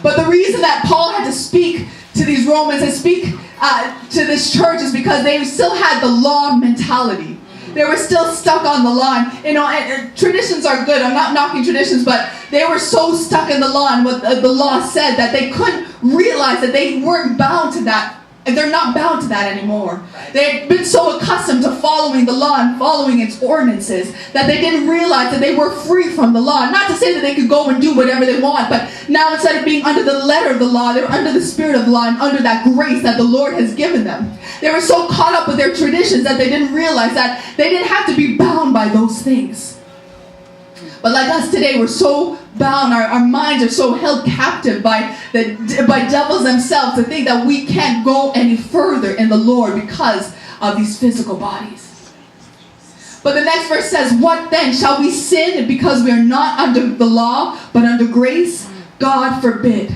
But the reason that Paul had to speak to these Romans and speak to this church is because they still had the law mentality. They were still stuck on the law. And traditions are good. I'm not knocking traditions, but they were so stuck in the law and what the law said that they couldn't realize that they weren't bound to that. And they're not bound to that anymore. They've been so accustomed to following the law and following its ordinances that they didn't realize that they were free from the law. Not to say that they could go and do whatever they want, but now instead of being under the letter of the law, they're under the spirit of the law and under that grace that the Lord has given them. They were so caught up with their traditions that they didn't realize that they didn't have to be bound by those things. But like us today, we're so bound, our minds are so held captive by devils themselves to think that we can't go any further in the Lord because of these physical bodies. But the next verse says, what then? Shall we sin because we are not under the law, but under grace? God forbid.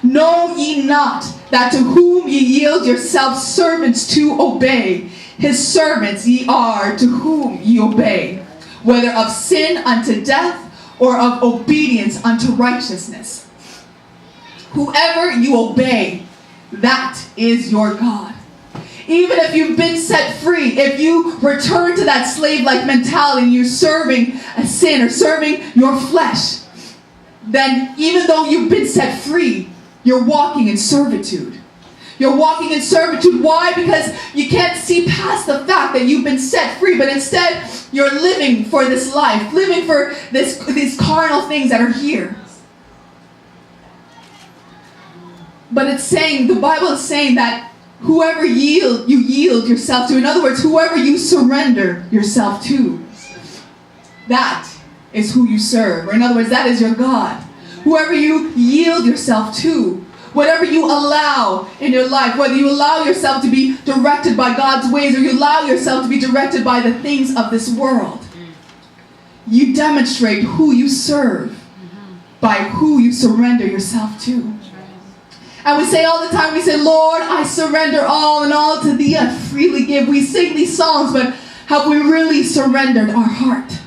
Know ye not that to whom ye yield yourselves servants to obey, his servants ye are to whom ye obey, whether of sin unto death or of obedience unto righteousness. Whoever you obey, that is your God. Even if you've been set free, if you return to that slave-like mentality and you're serving a sin or serving your flesh, then even though you've been set free, you're walking in servitude. You're walking in servitude. Why? Because you can't see past the fact that you've been set free, but instead you're living for this life, living for these carnal things that are here. But it's saying, the Bible is saying that whoever you yield yourself to, in other words, whoever you surrender yourself to, that is who you serve. Or in other words, that is your God. Whoever you yield yourself to, whatever you allow in your life, whether you allow yourself to be directed by God's ways or you allow yourself to be directed by the things of this world, you demonstrate who you serve by who you surrender yourself to. And we say all the time, we say, Lord, I surrender all and all to thee I freely give. We sing these songs, but have we really surrendered our heart?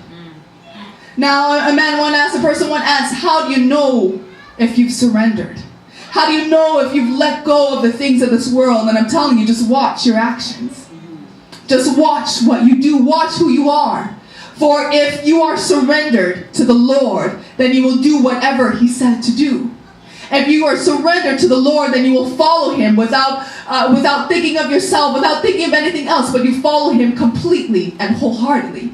Now, a person once asked, how do you know if you've surrendered? How do you know if you've let go of the things of this world? And I'm telling you, just watch your actions. Just watch what you do. Watch who you are. For if you are surrendered to the Lord, then you will do whatever he said to do. If you are surrendered to the Lord, then you will follow him without thinking of yourself, without thinking of anything else, but you follow him completely and wholeheartedly.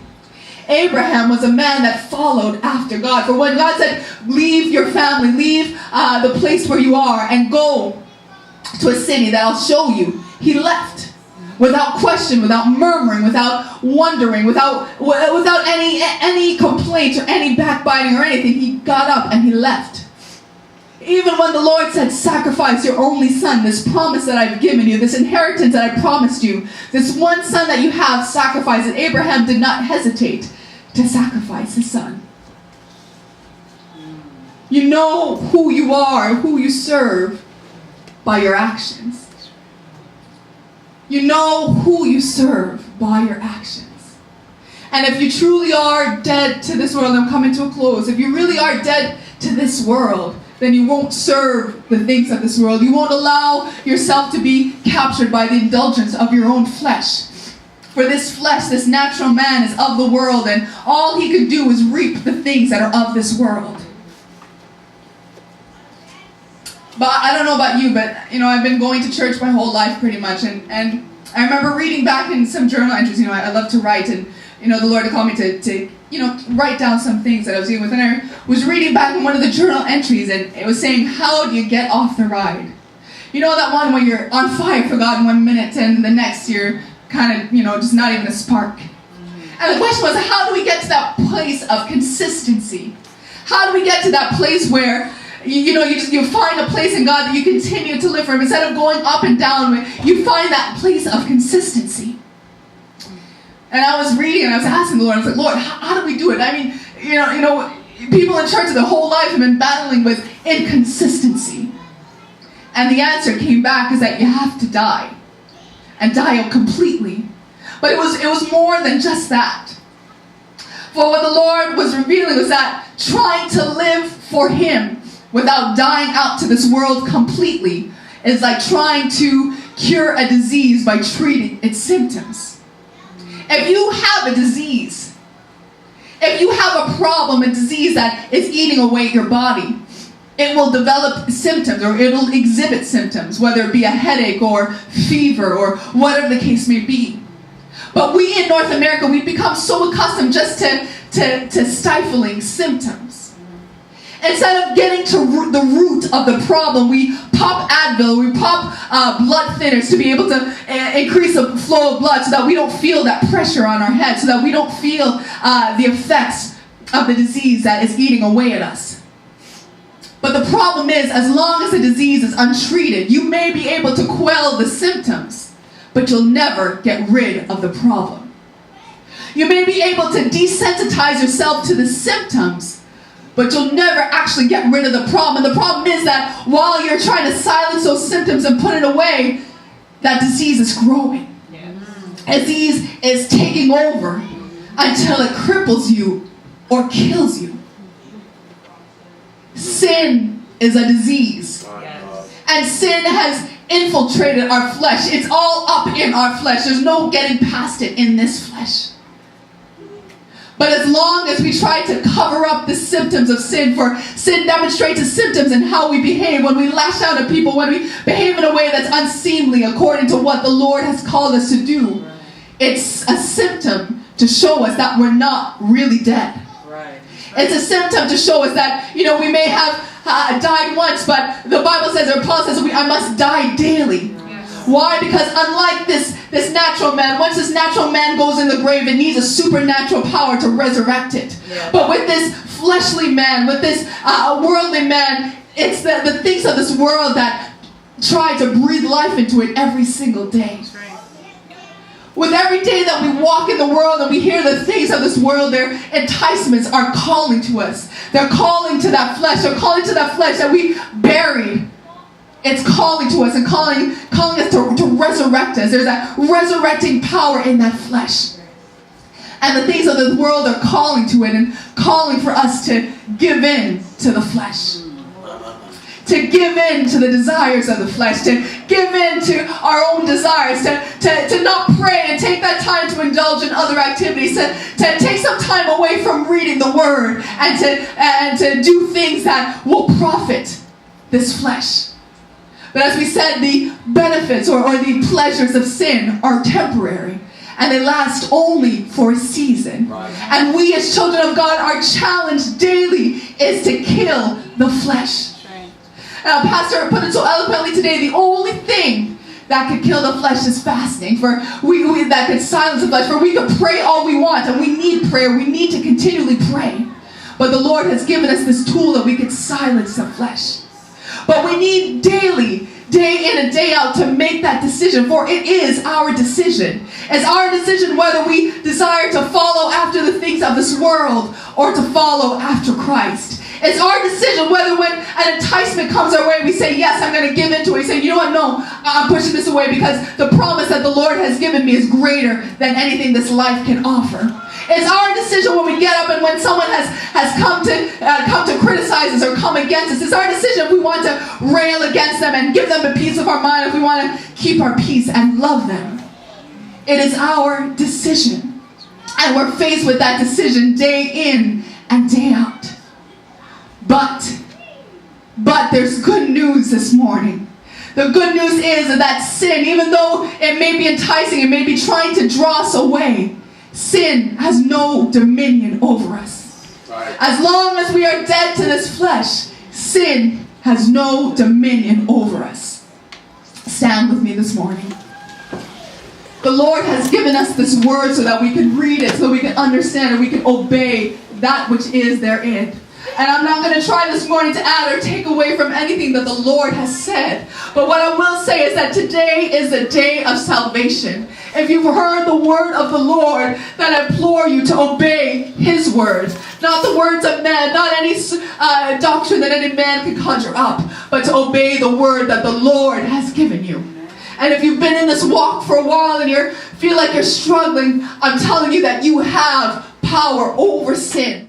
Abraham was a man that followed after God. For when God said, leave your family, leave the place where you are and go to a city that I'll show you, he left without question, without murmuring, without wondering, without any complaints or any backbiting or anything. He got up and he left. Even when the Lord said, sacrifice your only son, this promise that I've given you, this inheritance that I promised you, this one son that you have, sacrifice it. Abraham did not hesitate to sacrifice his son. You know who you are, who you serve by your actions. You know who you serve by your actions. And if you truly are dead to this world, I'm coming to a close. If you really are dead to this world, then you won't serve the things of this world. You won't allow yourself to be captured by the indulgence of your own flesh. For this flesh, this natural man is of the world, and all he can do is reap the things that are of this world. But I don't know about you, but I've been going to church my whole life pretty much, and I remember reading back in some journal entries. I love to write, and the Lord had called me to write down some things that I was dealing with. And I was reading back in one of the journal entries, and it was saying, how do you get off the ride? You know that one where you're on fire for God in 1 minute, and the next you're kind of, just not even a spark. And the question was, how do we get to that place of consistency? How do we get to that place where, you find a place in God that you continue to live for him instead of going up and down? You find that place of consistency. And I was reading and I was asking the Lord, I was like, Lord, how do we do it? I mean, people in church their whole life have been battling with inconsistency. And the answer came back is that you have to die. And die completely. But it was more than just that. For what the Lord was revealing was that trying to live for him without dying out to this world completely is like trying to cure a disease by treating its symptoms. If you have a disease, if you have a problem, a disease that is eating away at your body, it will develop symptoms, or it will exhibit symptoms, whether it be a headache or fever or whatever the case may be. But we in North America, we've become so accustomed just to stifling symptoms. Instead of getting to the root of the problem, we pop Advil, we pop blood thinners to be able to increase the flow of blood so that we don't feel that pressure on our head, so that we don't feel the effects of the disease that is eating away at us. But the problem is, as long as the disease is untreated, you may be able to quell the symptoms, but you'll never get rid of the problem. You may be able to desensitize yourself to the symptoms, but you'll never actually get rid of the problem. And the problem is that while you're trying to silence those symptoms and put it away, that disease is growing. Disease is taking over until it cripples you or kills you. Sin is a disease. And sin has infiltrated our flesh. It's all up in our flesh. There's no getting past it in this flesh. But as long as we try to cover up the symptoms of sin, for sin demonstrates its symptoms in how we behave, when we lash out at people, when we behave in a way that's unseemly according to what the Lord has called us to do, it's a symptom to show us that we're not really dead. It's a symptom to show us that, we may have died once, but the Bible says, or Paul says, I must die daily. Yes. Why? Because unlike this natural man, once this natural man goes in the grave, it needs a supernatural power to resurrect it. Yes. But with this fleshly man, with this worldly man, it's the things of this world that try to breathe life into it every single day. With every day that we walk in the world and we hear the things of this world, their enticements are calling to us. They're calling to that flesh. They're calling to that flesh that we buried. It's calling to us and calling us to resurrect us. There's that resurrecting power in that flesh. And the things of this world are calling to it and calling for us to give in to the flesh. To give in to the desires of the flesh, to give in to our own desires, to not pray and take that time to indulge in other activities, to take some time away from reading the Word and to do things that will profit this flesh. But as we said, the benefits or the pleasures of sin are temporary, and they last only for a season. Right. And we as children of God, our challenge daily is to kill the flesh. Pastor put it so eloquently today, the only thing that could kill the flesh is fasting. For we that could silence the flesh. For we could pray all we want, and we need prayer. We need to continually pray. But the Lord has given us this tool that we could silence the flesh. But we need daily, day in and day out, to make that decision. For it is our decision. It's our decision whether we desire to follow after the things of this world or to follow after Christ. It's our decision whether when an enticement comes our way, we say, yes, I'm going to give into it. We say, you know what, no, I'm pushing this away because the promise that the Lord has given me is greater than anything this life can offer. It's our decision when we get up and when someone has come to criticize us or come against us. It's our decision if we want to rail against them and give them a piece of our mind, if we want to keep our peace and love them. It is our decision. And we're faced with that decision day in and day out. But there's good news this morning. The good news is that sin, even though it may be enticing, it may be trying to draw us away, sin has no dominion over us. Right. As long as we are dead to this flesh, sin has no dominion over us. Stand with me this morning. The Lord has given us this word so that we can read it, so that we can understand it, we can obey that which is therein. And I'm not going to try this morning to add or take away from anything that the Lord has said. But what I will say is that today is the day of salvation. If you've heard the word of the Lord, then I implore you to obey His word. Not the words of men, not any doctrine that any man can conjure up, but to obey the word that the Lord has given you. And if you've been in this walk for a while and you feel like you're struggling, I'm telling you that you have power over sin.